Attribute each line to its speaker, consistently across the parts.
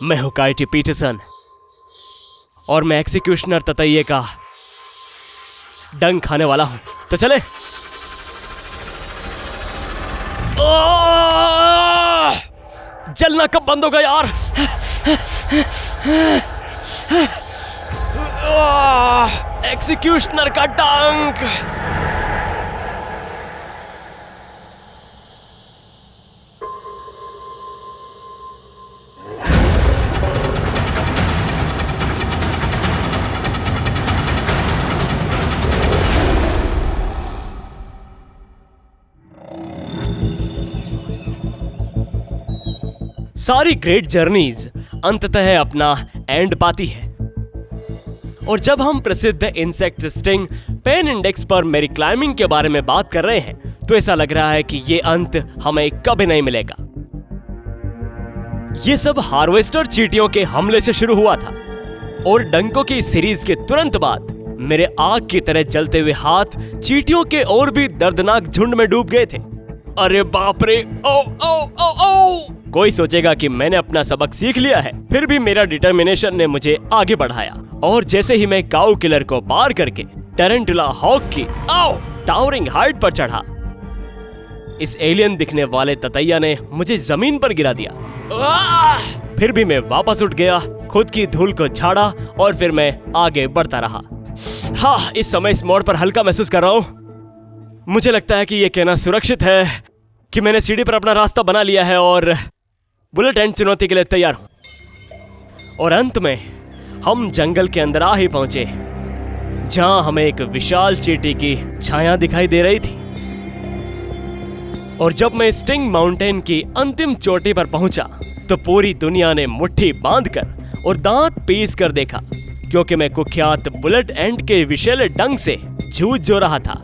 Speaker 1: मैं हूं काइटी पीटरसन और मैं एग्जीक्यूशनर ततैये का डंक खाने वाला हूं। तो चले। जलना कब बंद होगा यार? एग्जीक्यूशनर का डंक। सारी ग्रेट जर्नीज अंततः अपना एंड पाती है और जब हम प्रसिद्ध इंसेक्ट स्टिंग पेन इंडेक्स पर मेरी क्लाइंबिंग के बारे में बात कर रहे हैं तो ऐसा लग रहा है कि ये अंत हमें कभी नहीं मिलेगा। ये सब हार्वेस्टर चींटियों के हमले से शुरू हुआ था और डंकों की सीरीज के तुरंत बाद मेरे आग की तरह जलते हुए हाथ चींटियों के और भी दर्दनाक झुंड में डूब गए थे। अरे बाप रे, ओ ओ ओ ओ। कोई सोचेगा कि मैंने अपना सबक सीख लिया है, फिर भी मेरा डिटर्मिनेशन ने मुझे आगे बढ़ाया और जैसे ही मैं काऊ किलर को पार करके टैरेंटुला हॉक की टावरिंग हाइट पर चढ़ा, इस एलियन दिखने वाले ततैया ने मुझे जमीन पर गिरा दिया। फिर भी मैं वापस उठ गया, खुद की धूल को झाड़ा और फिर मैं आगे बढ़ता रहा। हाँ, इस समय इस मोड़ पर हल्का महसूस कर रहा हूँ। मुझे लगता है कि यह कहना सुरक्षित है कि मैंने सीढ़ी पर अपना रास्ता बना लिया है और बुलेट एंड चुनौती के लिए तैयार हूं। और अंत में हम जंगल के अंदर आ ही पहुंचे जहां हमें एक विशाल चींटी की छाया दिखाई दे रही थी। और जब मैं स्टिंग माउंटेन की अंतिम चोटी पर पहुंचा तो पूरी दुनिया ने मुट्ठी बांधकर और दांत पीस कर देखा, क्योंकि मैं कुख्यात बुलेट एंड के विषैले डंक से जूझ जो रहा था।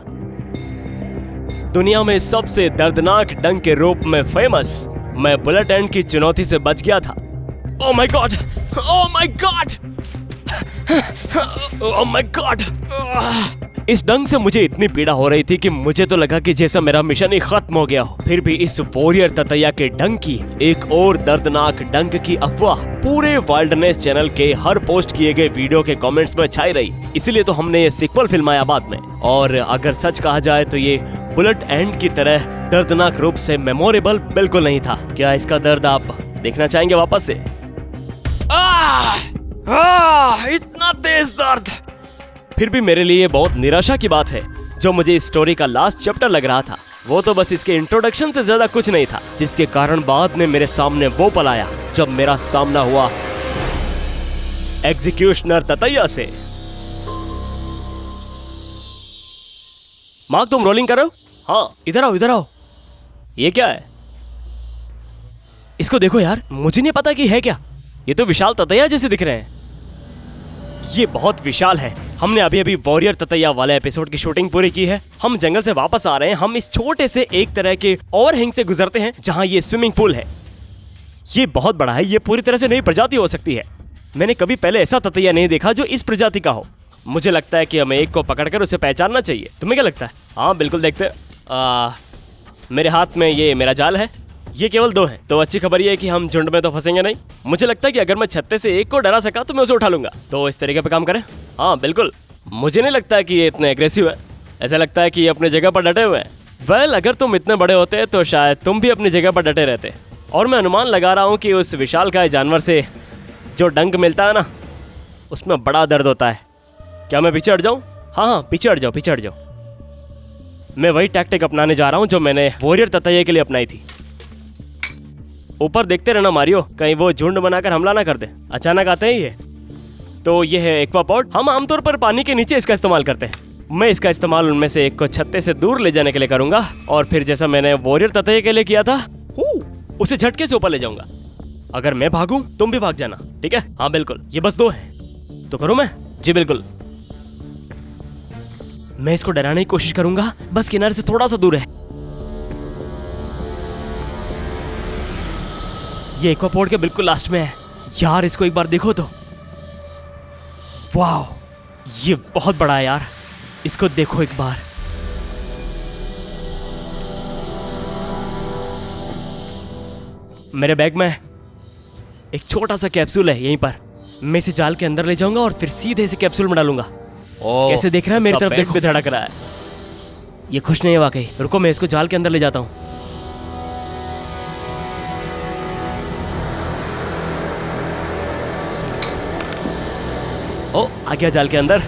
Speaker 1: दुनिया में सबसे दर्दनाक डंक के रूप में फेमस मैं बुलेट एंड की चुनौती से बच गया था। Oh my God, oh my God, oh my God. इस डंक से मुझे इतनी पीड़ा हो रही थी कि मुझे तो लगा कि जैसा मेरा मिशन ही खत्म हो गया हो। फिर भी इस वॉरियर ततैया के डंक की एक और दर्दनाक डंक की अफवाह पूरे वाइल्डनेस चैनल के हर पोस्ट किए गए वीडियो के कमेंट्स में छाई रही। इसीलिए तो हमने ये सीक्वल फिल्माया बाद में। और अगर सच कहा जाए तो ये बुलेट एंड की तरह दर्दनाक रूप से मेमोरेबल बिल्कुल नहीं था। क्या इसका दर्द आप देखना चाहेंगे वापस से? इतना तेज दर्द। फिर भी मेरे लिए बहुत निराशा की बात है, जो मुझे इस स्टोरी का लास्ट चैप्टर लग रहा था वो तो बस इसके इंट्रोडक्शन से ज्यादा कुछ नहीं था, जिसके कारण बाद में मेरे सामने वो पल आया जब मेरा सामना हुआ एग्जीक्यूशनर ततैया से। मार्क, तुम रोलिंग कर रहे हो? हाँ, इधर आओ, इधर आओ। ये क्या है? इसको देखो यार, मुझे नहीं पता कि है क्या। ये तो विशाल ततैया जैसे दिख रहे हैं। ये बहुत विशाल है। हमने अभी अभी वॉरियर ततैया वाले एपिसोड की शूटिंग पूरी की है। हम जंगल से वापस आ रहे हैं। हम इस छोटे से एक तरह के ओवरहैंग से गुजरते हैं जहां ये स्विमिंग पूल है। ये बहुत बड़ा है। ये पूरी तरह से नई प्रजाति हो सकती है। मैंने कभी पहले ऐसा ततैया नहीं देखा जो इस प्रजाति का हो। मुझे लगता है कि हमें एक को पकड़कर उसे पहचानना चाहिए। तुम्हें क्या लगता है? हाँ बिल्कुल, देखते। मेरे हाथ में ये मेरा जाल है। ये केवल 2 हैं, तो अच्छी खबर ये है कि हम झुंड में तो फंसेंगे नहीं। मुझे लगता है कि अगर मैं छत्ते से एक को डरा सका तो मैं उसे उठा लूंगा। तो इस तरीके पे काम करें। हाँ बिल्कुल। मुझे नहीं लगता है कि ये इतने एग्रेसिव है। ऐसा लगता है कि ये अपनी जगह पर डटे हुए हैं। वेल, अगर तुम इतने बड़े होते तो शायद तुम भी अपनी जगह पर डटे रहते। और मैं अनुमान लगा रहा हूँ कि उस विशालकाय जानवर से जो डंक मिलता है ना, उसमें बड़ा दर्द होता है। क्या मैं पीछे हट जाऊँ? हाँ, पीछे हट जाओ, पीछे हट जाओ। मैं वही टैक्टिक अपनाने जा रहा हूँ जो मैंने वॉरियर ततैये के लिए अपनाई थी। ऊपर देखते रहना मारियो, कहीं वो झुंड बनाकर हमला ना कर दे। अचानक आते हैं ये। तो ये है एक्वापॉड। हम आमतौर पर पानी के नीचे इसका इस्तेमाल करते हैं। मैं इसका इस्तेमाल उनमें से एक को छत्ते से दूर ले जाने के लिए करूंगा और फिर जैसा मैंने वॉरियर ततैये के लिए किया था, उसे झटके से ऊपर ले जाऊंगा। अगर मैं भागूं तुम भी भाग जाना, ठीक है? हाँ बिल्कुल। ये बस 2 हैं तो करूं मैं? जी बिल्कुल। मैं इसको डराने की कोशिश करूंगा, बस किनारे से थोड़ा सा दूर है। ये एक्वापोर्ड के बिल्कुल लास्ट में है। यार इसको एक बार देखो तो। वाह, ये बहुत बड़ा है यार। इसको देखो एक बार। मेरे बैग में एक छोटा सा कैप्सूल है यहीं पर, मैं इसे जाल के अंदर ले जाऊंगा और फिर सीधे इसे कैप्सूल में डालूंगा। कैसे देख रहा है मेरी तरफ, दिल पे धड़क रहा है। ये खुश नहीं है वाकई। रुको, मैं इसको जाल के अंदर ले जाता हूँ। ओ, आ गया जाल के अंदर।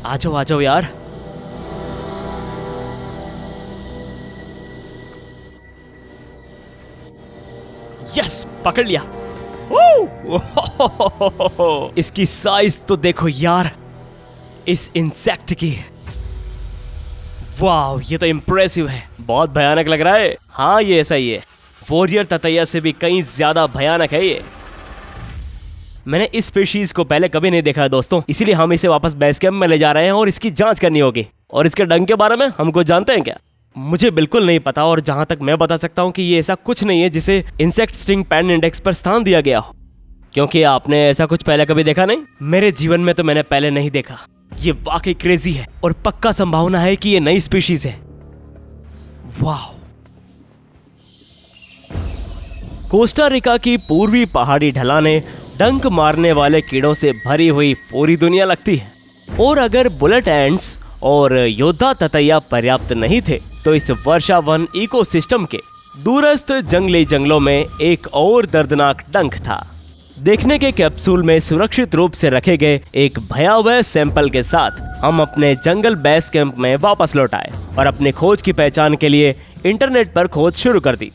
Speaker 1: आ जाओ यार। यस, पकड़ लिया। इसकी साइज तो देखो यार, इस इंसेक्ट की। वाह, ये तो इम्प्रेसिव है। बहुत भयानक लग रहा है। हाँ, ये ऐसा ही है। वॉरियर ततैया से भी कहीं ज्यादा भयानक है ये। मैंने इस स्पीशीज को पहले कभी नहीं देखा है दोस्तों, इसीलिए हम इसे वापस बेस कैंप में ले जा रहे हैं और इसकी जांच करनी होगी। और इसके डंक के बारे में हमको जानते हैं क्या? मुझे बिल्कुल नहीं पता, और जहां तक मैं बता सकता हूं कि ये ऐसा कुछ नहीं है जिसे इंसेक्ट स्टिंग पैन इंडेक्स पर स्थान दिया गया हो। क्योंकि आपने ऐसा कुछ पहले कभी देखा नहीं? मेरे जीवन में तो मैंने पहले नहीं देखा। ये वाकई क्रेजी है और पक्का संभावना है कि ये नई स्पीशीज है। वाह। कोस्टा रिका की पूर्वी पहाड़ी ढलानें डंक मारने वाले कीड़ों से भरी हुई पूरी दुनिया लगती है। और अगर बुलेट एंड्स और योद्धा ततैया पर्याप्त नहीं थे तो इस वर्षावन इकोसिस्टम के दूरस्थ जंगली जंगलों में एक और दर्दनाक डंक था। देखने के कैप्सूल में सुरक्षित रूप से रखे गए एक भयावह सैंपल के साथ हम अपने जंगल बेस कैंप में वापस लौट आए और अपनी खोज की पहचान के लिए इंटरनेट पर खोज शुरू कर दी।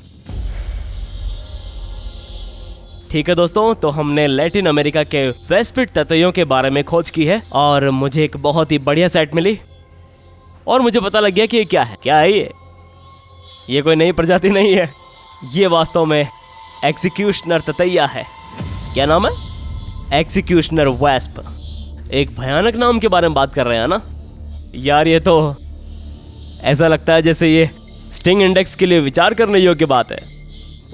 Speaker 1: ठीक है दोस्तों, तो हमने लैटिन अमेरिका के वेस्टपिट ततैयों के बारे में खोज की है और मुझे एक बहुत ही बढ़िया साइट मिली और मुझे पता लग गया कि ये क्या है ये कोई नई प्रजाति नहीं है। ये वास्तव में एग्जीक्यूशनर ततैया है। क्या नाम है? Executioner wasp. एक भयानक नाम के बारे में बात कर रहे हैं ना यार। ये तो ऐसा लगता है जैसे ये स्टिंग इंडेक्स के लिए विचार करने योग्य बात है।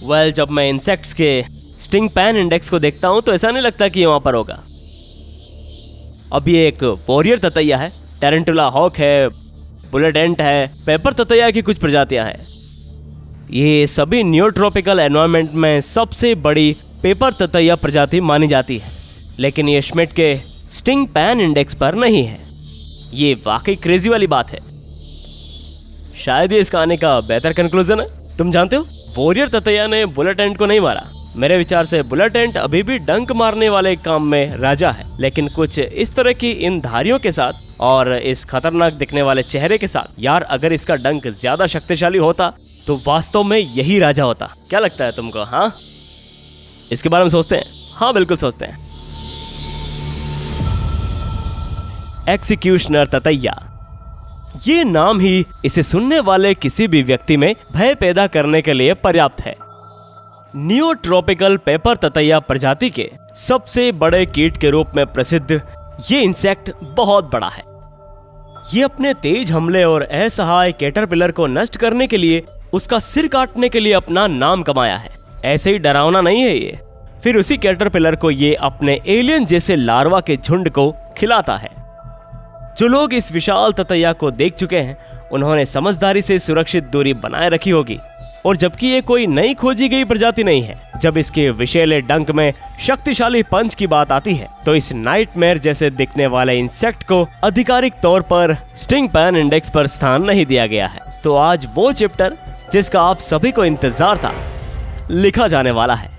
Speaker 1: वेल, जब मैं इंसेक्ट्स के स्टिंग पैन इंडेक्स को देखता हूं तो ऐसा नहीं लगता कि ये वहां पर होगा। अब ये एक वॉरियर ततैया है, टेरेंटुला हॉक है, बुलेट एंट है, पेपर ततैया की कुछ प्रजातियां हैं। ये सभी नियोट्रॉपिकल एनवायरनमेंट में सबसे बड़ी पेपर ततैया प्रजाति मानी जाती है, लेकिन ये श्मिट के स्टिंग पैन इंडेक्स पर नहीं है। ये वाकई क्रेजी वाली बात है। शायद ये इस कहानी का बेहतर कंक्लूजन है। तुम जानते हो, वॉरियर ततैया ने बुलेट एंट को नहीं मारा। मेरे विचार से बुलेट एंट अभी भी डंक मारने वाले काम में राजा है, लेकिन कुछ इस तरह की इन धारियों के साथ और इस खतरनाक दिखने वाले चेहरे के साथ। यार, अगर इसका डंक ज्यादा शक्तिशाली होता तो वास्तव में यही राजा होता। क्या लगता है तुमको? हाँ, इसके बारे में सोचते हैं? हाँ, बिल्कुल सोचते हैं। एग्जीक्यूशनर ततैया, ये नाम ही इसे सुनने वाले किसी भी व्यक्ति में भय पैदा करने के लिए पर्याप्त है। नियोट्रॉपिकल पेपर ततैया प्रजाति के सबसे बड़े कीट के रूप में प्रसिद्ध ये इंसेक्ट बहुत बड़ा है। ये अपने तेज हमले और असहाय कैटरपिलर को नष्ट करने के लिए, उसका सिर काटने के लिए अपना नाम कमाया है। ऐसे ही डरावना नहीं है ये। फिर उसी कैटरपिलर को ये अपने एलियन जैसे लार्वा के झुंड को खिलाता है। जो लोग इस विशाल ततैया को देख चुके हैं उन्होंने समझदारी से सुरक्षित दूरी बनाए रखी होगी। और जबकि ये कोई नई खोजी गई प्रजाति नहीं है, जब इसके विषैले डंक में शक्तिशाली पंच की बात आती है तो इस नाइटमेयर जैसे दिखने वाले इंसेक्ट को आधिकारिक तौर पर स्टिंग पैन इंडेक्स पर स्थान नहीं दिया गया है। तो आज वो चैप्टर जिसका आप सभी को इंतजार था लिखा जाने वाला है।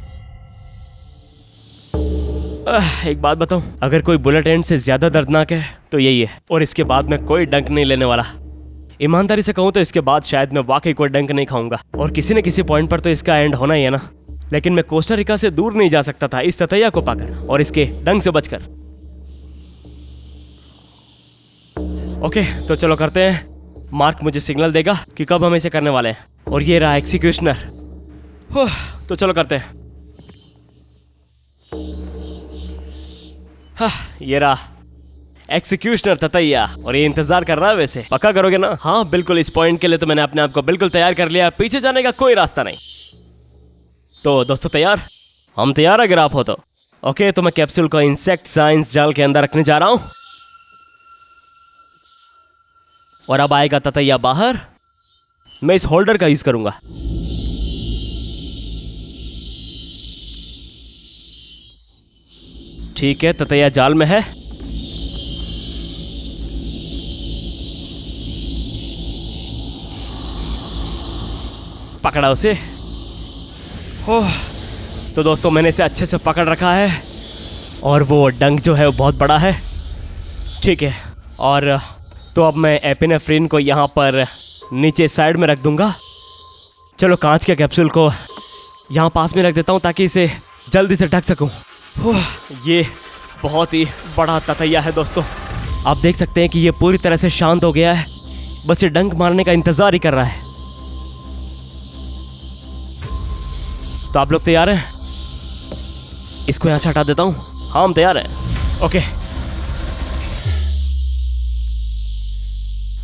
Speaker 1: एक बात बताऊं, अगर कोई बुलेट एंड से ज्यादा दर्दनाक है तो यही है, और इसके बाद में कोई डंक नहीं लेने वाला। ईमानदारी से कहूं तो इसके बाद शायद मैं वाकई कोई डंक नहीं खाऊंगा, और किसी न किसी पॉइंट पर तो इसका एंड होना ही है ना। लेकिन मैं कोस्टा रिका से दूर नहीं जा सकता था इस ततैया को पाकर और इसके डंक से बचकर। ओके, तो चलो करते हैं। मार्क मुझे सिग्नल देगा कि कब हम इसे करने वाले हैं, और ये रहा एग्जीक्यूशनर। तो चलो करते हैं। हाँ, ये रहा एग्जीक्यूशनर ततैया, और ये इंतजार कर रहा है। वैसे पक्का करोगे ना? हाँ बिल्कुल, इस पॉइंट के लिए तो मैंने अपने आप को बिल्कुल तैयार कर लिया। पीछे जाने का कोई रास्ता नहीं। तो दोस्तों तैयार? हम तैयार अगर आप हो तो। ओके, तो मैं कैप्सूल को इंसेक्ट साइंस जाल के अंदर रखने जा रहा हूं। और अब आएगा ततैया बाहर। मैं इस होल्डर का यूज करूंगा। ठीक है, ततैया जाल में है। पकड़ा उसे। ओह, तो दोस्तों मैंने इसे अच्छे से पकड़ रखा है और वो डंक जो है वो बहुत बड़ा है। ठीक है, और तो अब मैं एपिनेफ्रिन को यहाँ पर नीचे साइड में रख दूंगा। चलो कांच के कैप्सूल को यहाँ पास में रख देता हूँ ताकि इसे जल्दी से ढक सकूँ। ये बहुत ही बड़ा ततैया है दोस्तों। आप देख सकते हैं कि ये पूरी तरह से शांत हो गया है, बस ये डंक मारने का इंतजार ही कर रहा है। तो आप लोग तैयार हैं? इसको यहाँ से हटा देता हूँ। हाँ, हम तैयार हैं। ओके,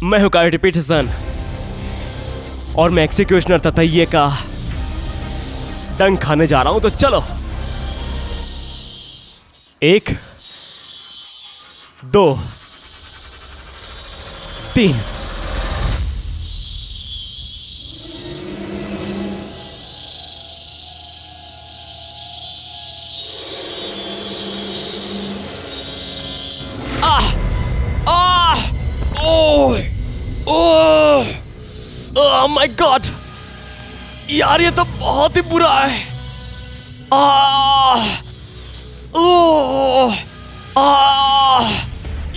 Speaker 1: मैं हूँ कायोटी पीटरसन और मैं एक्सिक्यूशनर ततैये का डंक खाने जा रहा हूं। तो चलो, 1 2 3। ओह माय गॉड यार, ये तो बहुत ही बुरा है।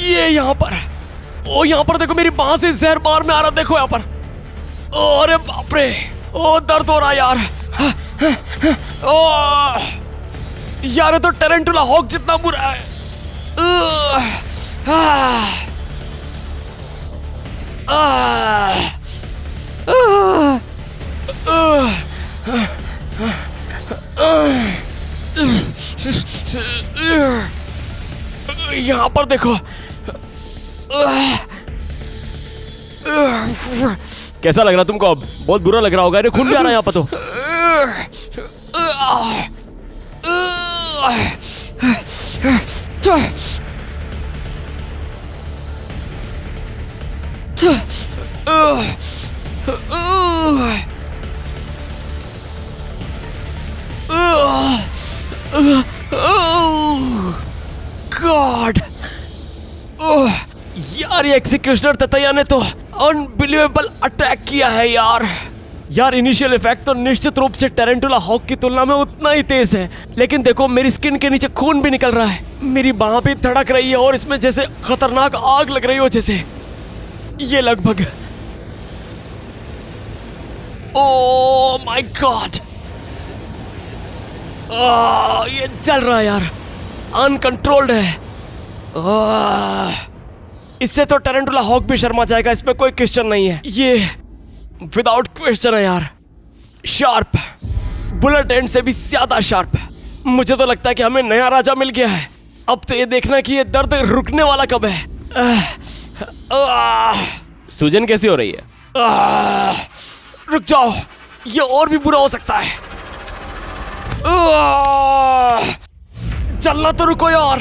Speaker 1: ये यहाँ पर, ओ यहाँ पर देखो, मेरी बांह से जहर बाहर में आ रहा। देखो यहाँ पर, अरे बाप रे, ओ दर्द हो रहा यार। ओ यार, ये तो टेरेंटुला हॉक जितना बुरा है। यहाँ पर देखो, कैसा लग रहा तुमको? अब बहुत बुरा लग रहा होगा। अरे खून भी आ रहा है यहाँ पर। गॉड, यार ये एक्सिक्यूशनर ततैया ने तो अनबिलीवेबल अटैक किया है यार। यार इनिशियल इफेक्ट तो निश्चित रूप से टेरेंटुला हॉक की तुलना में उतना ही तेज है, लेकिन देखो मेरी स्किन के नीचे खून भी निकल रहा है, मेरी बांह भी धड़क रही है और इसमें जैसे खतरनाक आग लग रही हो जैसे। ये लगभग, ओह माय गॉड, ये जल रहा है यार, अनकंट्रोल्ड है। इससे तो टेरेंटुला हॉक भी शर्मा जाएगा, इसमें कोई क्वेश्चन नहीं है। ये विदाउट क्वेश्चन है यार, शार्प, बुलेट एंड से भी ज्यादा शार्प है। मुझे तो लगता है कि हमें नया राजा मिल गया है। अब तो ये देखना कि ये दर्द रुकने वाला कब है। सूजन कैसी हो रही है? रुक जाओ, ये और भी बुरा हो सकता है। चलना तो रुको यार,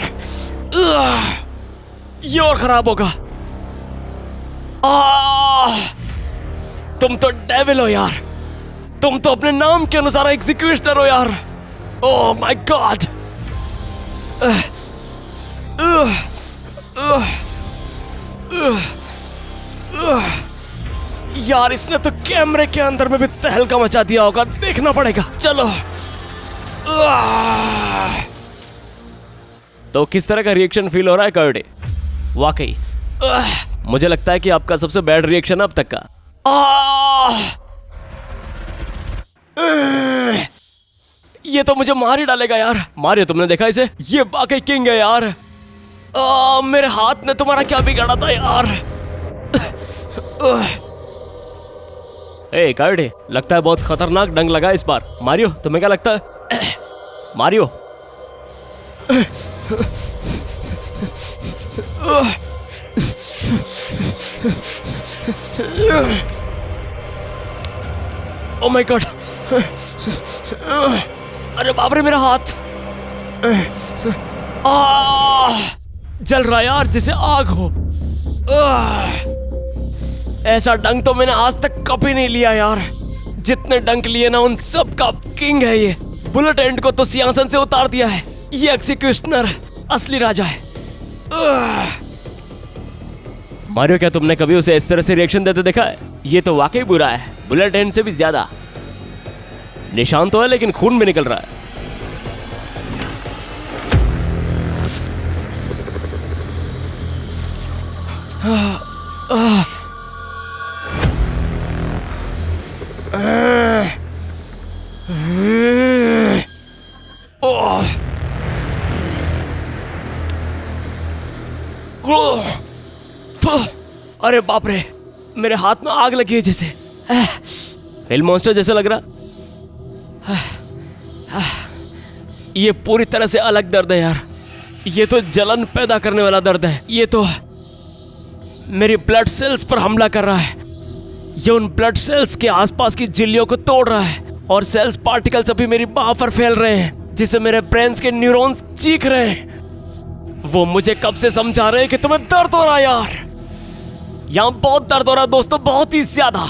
Speaker 1: ये और खराब होगा। तुम तो डेविल हो यार, तुम तो अपने नाम के अनुसार एग्जीक्यूशनर हो यार। ओह माय गॉड, यार इसने तो कैमरे के अंदर में भी तहलका मचा दिया होगा, देखना पड़ेगा। चलो, तो किस तरह का रिएक्शन फील हो रहा है कर्डे? वाकई मुझे लगता है कि आपका सबसे बैड रिएक्शन अब तक का। ये तो मुझे मार ही डालेगा यार। मारियो, तुमने देखा इसे? ये वाकई किंग है यार। मेरे हाथ ने तुम्हारा क्या बिगाड़ा था यार। ए कर्डे, लगता है बहुत खतरनाक डंक लगा इस बार। मारियो, तुम्हें क्या लगता है? मारियो, ओ माय गॉड, अरे बाप रे, मेरा हाथ जल रहा है यार, जैसे आग हो। ऐसा डंक तो मैंने आज तक कभी नहीं लिया यार। जितने डंक लिए ना उन सब का किंग है ये। बुलेट एंड को तो सिंहासन से उतार दिया है। ये एग्जीक्यूशनर असली राजा है। मारियो, क्या तुमने कभी उसे इस तरह से रिएक्शन देते देखा है? ये तो वाकई बुरा है, बुलेट एंड से भी ज्यादा। निशान तो है लेकिन खून भी निकल रहा है। अरे बाप रे, मेरे हाथ में आग लगी है जैसे। हिल मॉन्स्टर जैसा लग रहा। ये पूरी तरह से अलग दर्द है यार। ये तो जलन पैदा करने वाला दर्द है। ये तो मेरी ब्लड सेल्स पर हमला कर रहा है। ये उन ब्लड सेल्स के आसपास की झिल्लियों को तोड़ रहा है और सेल्स पार्टिकल्स अभी मेरी बाह पर फैल रहे हैं, जिससे मेरे ब्रेन्स के न्यूरॉन्स चीख रहे हैं। वो मुझे कब से समझा रहे हैं कि तुम्हें दर्द हो रहा है यार। यहां बहुत दर्द हो रहा है दोस्तों, बहुत ही ज्यादा।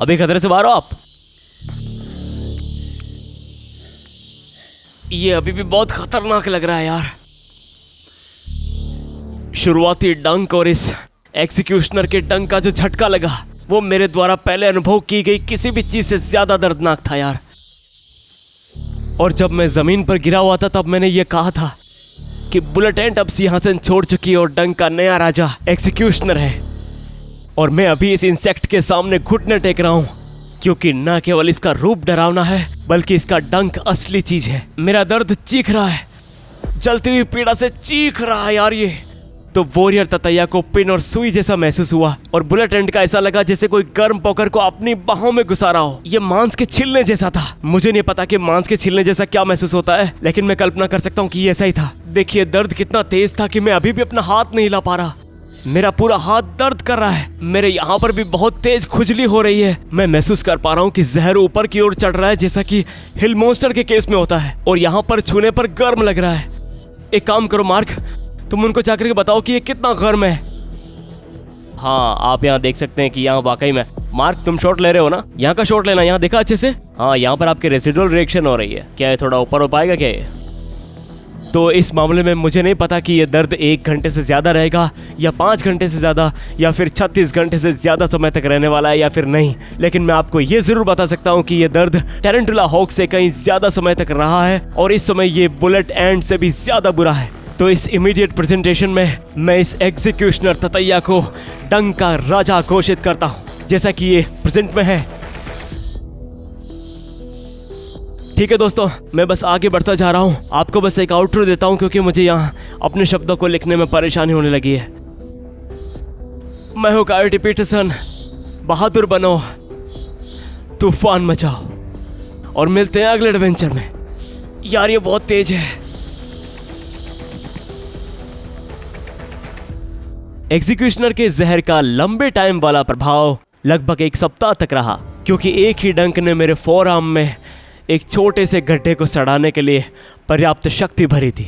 Speaker 1: अभी खतरे से बाहर हो आप। ये अभी भी बहुत खतरनाक लग रहा है यार। शुरुआती डंक और इस एग्जीक्यूशनर के डंक का जो झटका लगा वो मेरे द्वारा पहले अनुभव की गई किसी भी चीज से ज्यादा दर्दनाक था यार। और जब मैं जमीन पर गिरा हुआ था तब मैंने ये कहा था कि बुलेट एंड अब सिंहासन छोड़ चुकी है और डंक का नया राजा एग्जीक्यूशनर है। और मैं अभी इस इंसेक्ट के सामने घुटने टेक रहा हूं, क्योंकि न केवल इसका रूप डरावना है बल्कि इसका डंक असली चीज है। मेरा दर्द चीख रहा है, जलती हुई पीड़ा से चीख रहा है यार। ये तो वॉरियर ततैया को पिन और सुई जैसा महसूस हुआ और बुलेट एंड का ऐसा लगा जैसे कोई गर्म पोकर को अपनी बाहों में घुसा रहा हो। ये मांस के छिलने जैसा था। मुझे नहीं पता कि मांस के छिलने जैसा क्या महसूस होता है, लेकिन मैं कल्पना कर सकता हूँ कि ये ऐसा ही था। देखिए दर्द कितना तेज था कि मैं अभी भी अपना हाथ नहीं हिला पा रहा। मेरा पूरा हाथ दर्द कर रहा है। मेरे यहाँ पर भी बहुत तेज खुजली हो रही है। मैं महसूस कर पा रहा हूँ कि जहर ऊपर की ओर चढ़ रहा है, जैसा कि हिल मॉन्स्टर के केस में होता है। और यहाँ पर छूने पर गर्म लग रहा है। एक काम करो मार्क, तुम उनको जाकर के बताओ कि ये कितना गर्म है। हाँ, आप यहाँ देख सकते हैं कि यहाँ वाकई में। मार्क, तुम शॉट ले रहे हो ना? यहाँ का शॉट लेना, यहाँ देखा अच्छे से। हाँ, यहाँ पर आपके रेसिडुअल रिएक्शन हो रही है। क्या ये थोड़ा ऊपर हो पाएगा क्या ये? तो इस मामले में मुझे नहीं पता कि ये दर्द 1 घंटे से ज़्यादा रहेगा या 5 घंटे से ज़्यादा या फिर 36 घंटे से ज़्यादा समय तक रहने वाला है या फिर नहीं। लेकिन मैं आपको ये ज़रूर बता सकता हूँ कि ये दर्द टेरेंटुला हॉक से कहीं ज़्यादा समय तक रहा है और इस समय ये बुलेट एंड से भी ज़्यादा बुरा है। तो इस इमीडिएट प्रेजेंटेशन में मैं इस एग्जीक्यूशनर ततैया को डंक का राजा घोषित करता हूँ, जैसा कि ये प्रेजेंट में है। ठीक है दोस्तों, मैं बस आगे बढ़ता जा रहा हूँ। आपको बस एक आउटरो देता हूँ क्योंकि मुझे यहाँ अपने शब्दों को लिखने में परेशानी होने लगी है। मैं हूँ कायोटी पीटरसन। बहादुर बनो, तूफान मचाओ और मिलते हैं अगले एडवेंचर में। यार ये बहुत तेज है। एग्जीक्यूशनर के जहर का लंबे टाइम वाला प्रभाव लगभग 1 सप्ताह तक रहा, क्योंकि एक ही डंक ने मेरे फोरआर्म में एक छोटे से गड्ढे को सड़ाने के लिए पर्याप्त शक्ति भरी थी।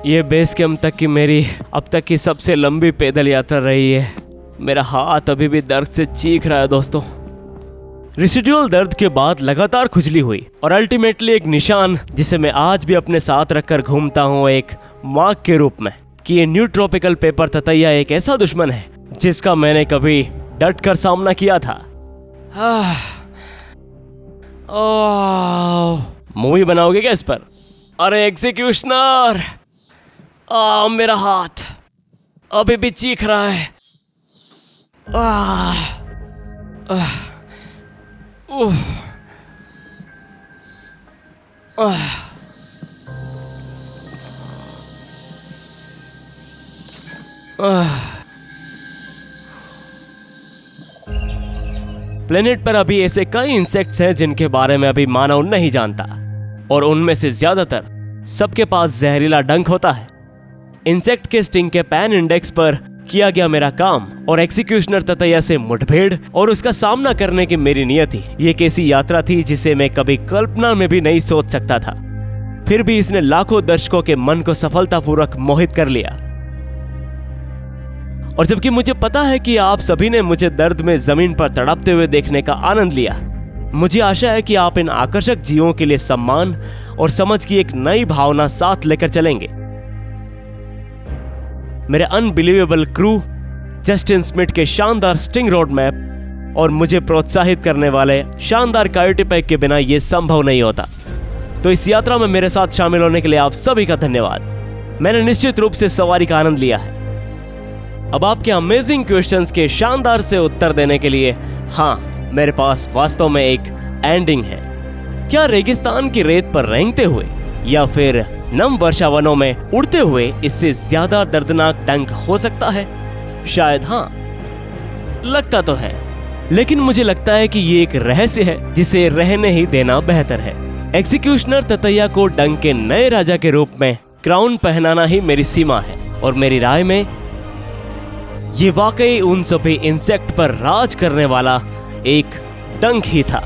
Speaker 1: ये बेस कैंप तक की मेरी अब तक की सबसे लंबी पैदल यात्रा रही है। मेरा हाथ अभी भी दर्द से चीख रहा है दोस्तों। रेसिडुअल दर्द के बाद लगातार खुजली हुई और अल्टीमेटली एक निशान जिसे मैं आज भी अपने साथ रखकर घूमता हूँ, एक मार्क के रूप में, कि ये न्यू ट्रॉपिकल पेपर ततैया एक ऐसा दुश्मन है जिसका मैंने कभी डट कर सामना किया था। मूवी बनाओगे क्या इस पर? अरे एग्जीक्यूशनर, मेरा हाथ अभी भी चीख रहा है। प्लेनेट पर अभी ऐसे कई इंसेक्ट्स हैं जिनके बारे में अभी मानव नहीं जानता, और उनमें से ज्यादातर सबके पास जहरीला डंक होता है। इंसेक्ट के स्टिंग के पैन इंडेक्स पर किया गया मेरा काम और एग्जीक्यूशनर ततैया से मुठभेड़ और उसका सामना करने की मेरी नियति, ये एक ऐसी यात्रा थी जिसे मैं कभी कल्पना में भी नहीं सोच सकता था। फिर भी इसने लाखों दर्शकों के मन को सफलतापूर्वक मोहित कर लिया। और जबकि मुझे पता है कि आप सभी ने मुझे दर्द में जमीन पर तड़पते हुए देखने का आनंद लिया, मुझे आशा है कि आप इन आकर्षक जीवों के लिए सम्मान और समझ की एक नई भावना साथ लेकर चलेंगे। मेरे अनबिलीवेबल क्रू, जस्टिन स्मिथ के शानदार स्टिंग रोड मैप और मुझे प्रोत्साहित करने वाले शानदार कायोटी पैक के बिना यह संभव नहीं होता। तो इस यात्रा में मेरे साथ शामिल होने के लिए आप सभी का धन्यवाद। मैंने निश्चित रूप से सवारी का आनंद लिया है। अब आपके अमेजिंग क्वेश्चंस के शानदार से उत्तर देने के लिए हाँ, मेरे पास वास्तव में एक एंडिंग है। क्या रेगिस्तान की रेत पर रेंगते हुए या फिर नम वर्षा वनों में उड़ते हुए इससे ज्यादा दर्दनाक डंक हो सकता है? शायद हाँ, लगता तो है, लेकिन मुझे लगता है कि ये एक रहस्य है जिसे रहने ही देना बेहतर है। एग्जीक्यूशनर ततैया को डंक के नए राजा के रूप में क्राउन पहनाना ही मेरी सीमा है और मेरी राय में ये वाकई उन सभी इंसेक्ट पर राज करने वाला एक डंक ही था।